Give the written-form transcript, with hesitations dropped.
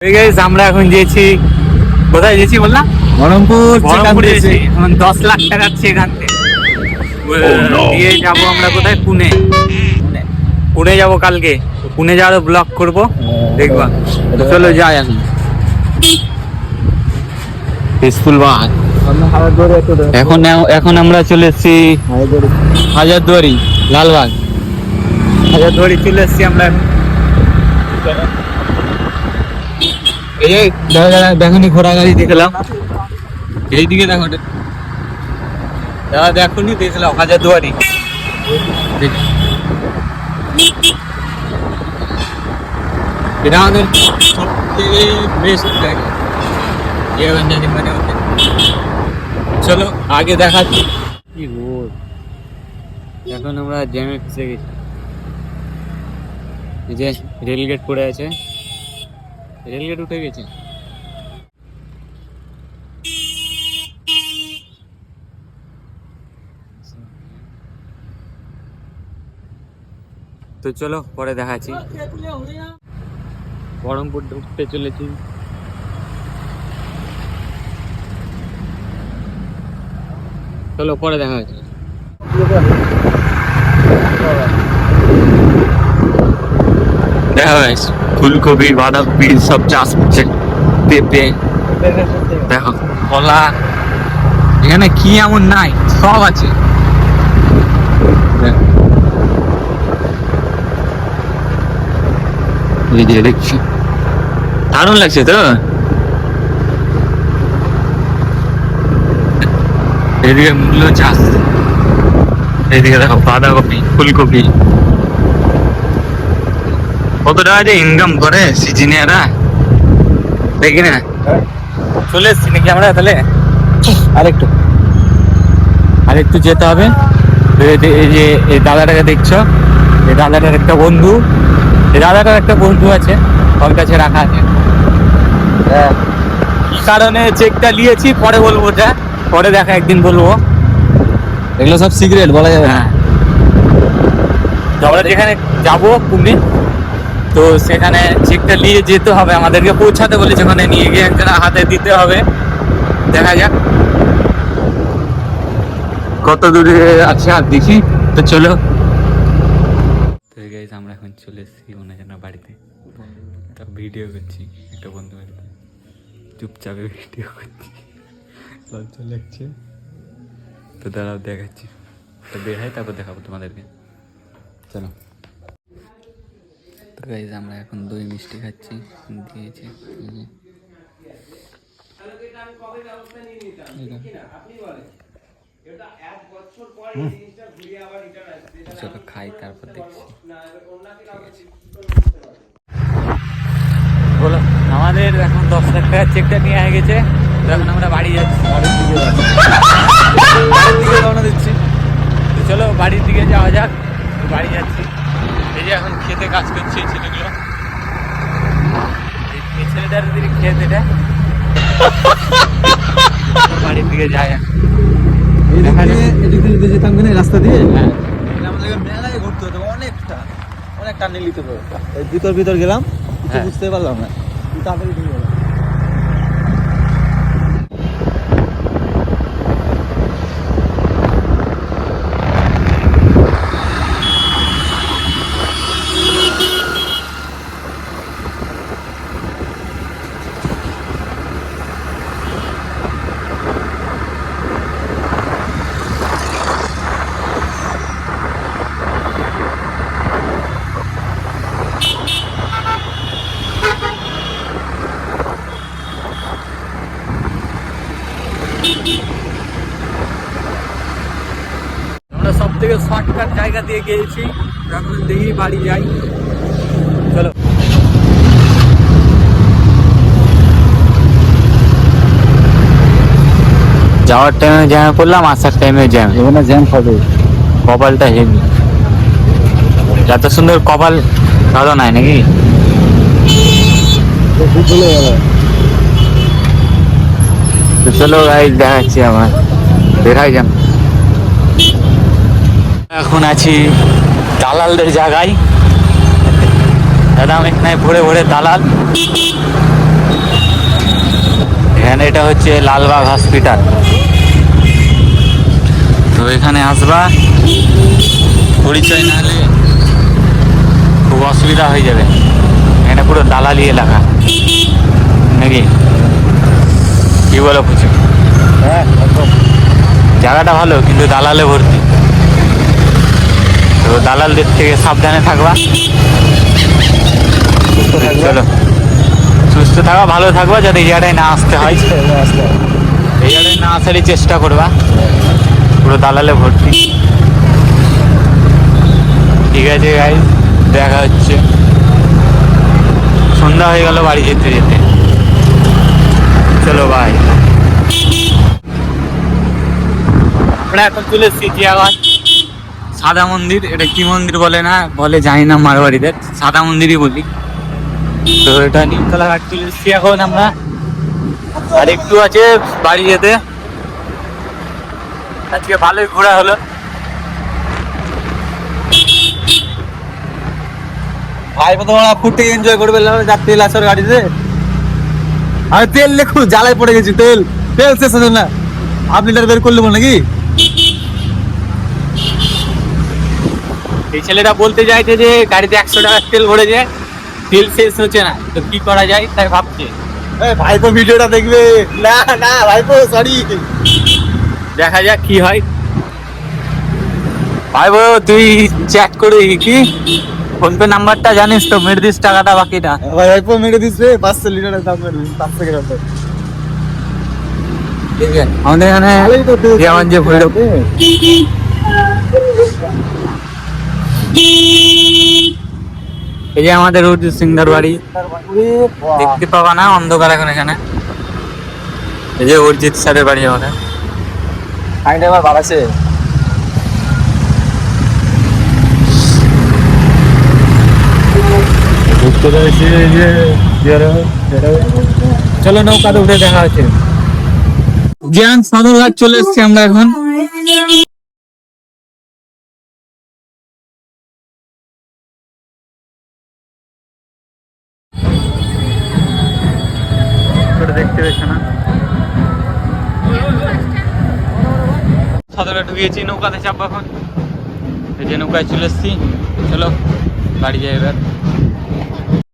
আমরা এখন যেছি কোথায় যেছি বললাম বহরমপুর যেছি 10 লাখ টাকা এখান থেকে দিয়ে যাবো আমরা কোথায় পুনে যাবো কালকে পুনে যাওয়ার ব্লগ করবো দেখবা চলো যাই এখন এখন আমরা চলে এসেছি হাজারদুয়ারি লালবাগ হাজারদুয়ারি চলে এসেছি আমরা এই দেখুনি ঘোড়া গাড়ি দেখলাম এইদিকে দেখো দেখুনি দেখলাম হাজারদুয়ারি এটা আমাদের সবথেকে বেস্ট জায়গা চলো আগে দেখাচ্ছি কি রোড এখন আমরা জ্যামে ফেসে গেছি এই যে রেলগেট পড়ে আছে রেলগেট উঠে গেছে তো চলো পরে দেখাচ্ছি বহরমপুর ঢুকতে চলেছি চলো পরে দেখা হচ্ছে দেখা হয়েছে ফুলকপি বাঁধাকপি সব চাষ হচ্ছে পেঁপে দেখো কলা এখানে কি এমন নাই সব আছে এই যে দেখছি দারুণ লাগছে তো এদিকে মূল্য চাষ এদিকে দেখো বাঁধাকপি ফুলকপি কত টাকা যে ইনকাম করে সিজিনিয়ারা দেখি না চলে এসছি নাকি আমরা তাহলে আরেকটু যেতে হবে এই যে এই দাদাটাকে দেখছো এই দাদাটার একটা বন্ধু আছে ওর কাছে রাখা আছে কি কারণে চেকটা নিয়েছি পরে বলবো পরে দেখা একদিন বলবো এগুলো সব সিক্রেট বলা যাবে হ্যাঁ আমরা যেখানে যাবো পুনে তো সেখানে চেকটা নিয়ে যেতে হবে আমাদেরকে পৌঁছাতে বলেছে ওখানে নিয়ে গিয়ে একটা হাতে দিতে হবে দেখা যাক কত দূরে আছে আর দেখি তো চলো তো গাইস আমরা এখন চলে এসেছি ওনার বাড়িতে একটা ভিডিও করছি একটা বন্ধু বাড়িতে চুপচাপে ভিডিও করছি লজ্জা লাগছে তো দাঁড়াও দেখাচ্ছি তো বের হয় তারপর দেখাবো তোমাদেরকে চলো তো গাইস আমরা এখন দই মিষ্টি খাচ্ছি দিয়েছে চলো খাই তারপর দেখছি বলো আমাদের এখন 10 লাখ টাকার চেকটা নিয়ে হয়ে গেছে এখন আমরা বাড়ি যাচ্ছি রওনা দিচ্ছি তো চলো বাড়ির দিকে যাওয়া যাক বাড়ি যাচ্ছি এই যে এখন খেতে কাজ করছি ছেলেগুলো এই ছেলেটার দিকে খেতে বাড়ির দিকে যায় যেতাম কিনা রাস্তা দিয়ে হ্যাঁ আমাদের মেলায় ঘুরতে হতো অনেক টানে নিতে হবে ভিতর গেলাম বুঝতে পারলাম না তাড়াতাড়ি ঢুকে গেলাম আমরা সব থেকে শর্টকাট জায়গা দিয়ে গিয়েছি এখন দেখি বাড়ি যাই চলো যাওয়ার টাইমে জ্যামে পড়লাম আসার টাইমে জ্যাম হবে কপালটা হেভি এত সুন্দর কপাল কারো নাই নাকি চলো গাইস দেখাচ্ছি আমার দেখাই যান এখন আছি দালালদের জায়গায় একদম এখানে ভরে ভরে দালাল এটা হচ্ছে লালবাগ হসপিটাল। তো এখানে আসবা, পরিচয় না হলে খুব অসুবিধা হয়ে যাবে। এখানে পুরো দালালি এলাকা নাকি, কি বলো কিছু? হ্যাঁ একদম। জায়গাটা ভালো কিন্তু দালালে ভর্তি। তো দালালদের থেকে সাবধানে থাকবা। চলো, সুস্থ থাকবা, ভালো থাকবা, যাতে এই জায়গাটায় না আসতে হয়। এই জায়গাটায় না আসারই চেষ্টা করবা, পুরো দালালে ভর্তি। ঠিক আছে গাইস, দেখা হচ্ছে। সন্ধ্যা হয়ে গেল বাড়ি যেতে যেতে। চলো ভাই, আমরা এখন চলে এসেছি জিয়াগঞ্জ সাদা মন্দির। এটা কি মন্দির বলে না বলে জানি না, মারবাড়িতে সাদা মন্দিরই বলি। তো এটা নিমতলা ঘাট চলে এসেছি এখন আমরা, আর একটু আছে বাড়ি যেতে। আজকে ভালোই ঘোরা হলো। ভাই তোমরা ফুটে এনজয় করবে যার তেল আসার গাড়িতে। আমি তেল লেখু জ্বালায় পড়ে গেছি, তেল তেল শেষ হচ্ছে না। 1/2 লিটার বের করলে বল নাকি? এই ছেলেটা বলতে চাইছে যে গাড়িতে 100 টাকার তেল ভরেছে, তেল শেষ হচ্ছে না, তো কি করা যায় তাই ভাবছে। ভাইপো ভিডিওটা দেখবে না? না ভাইপো সরি, দেখা যাক কি হয়। ভাই বল, তুই চ্যাট করে কি ফোনপে নাম্বারটা জানিস তো, মেরে দিস টাকাটা বাকিটা। ভাইপো মেরে দিচ্ছে 500 লিটারের দাম মেরে দিস 5 সেকেন্ড। ঠিক আছে, আমাদের এখানে যেমন যে ভৈরব, এই যে আমাদের অরিজিৎ সিংদার বাড়ি, দেখতে পাবা না অন্ধকার এখন এখানে। এই যে অরিজিৎ স্যারের বাড়ি আমাদের। আইডা আমার ভালো আছে। চলো নৌকাতে উঠে দেখা হচ্ছে। জ্ঞান সদরঘাট চলে এসছি আমরা এখন। দেখতে পেয়েছে না, সদরঘাট ঢুকিয়েছি, নৌকাতে চাপবো এখন। এই যে নৌকায় চলে এসছি, চলো বাড়ি যাই এবার।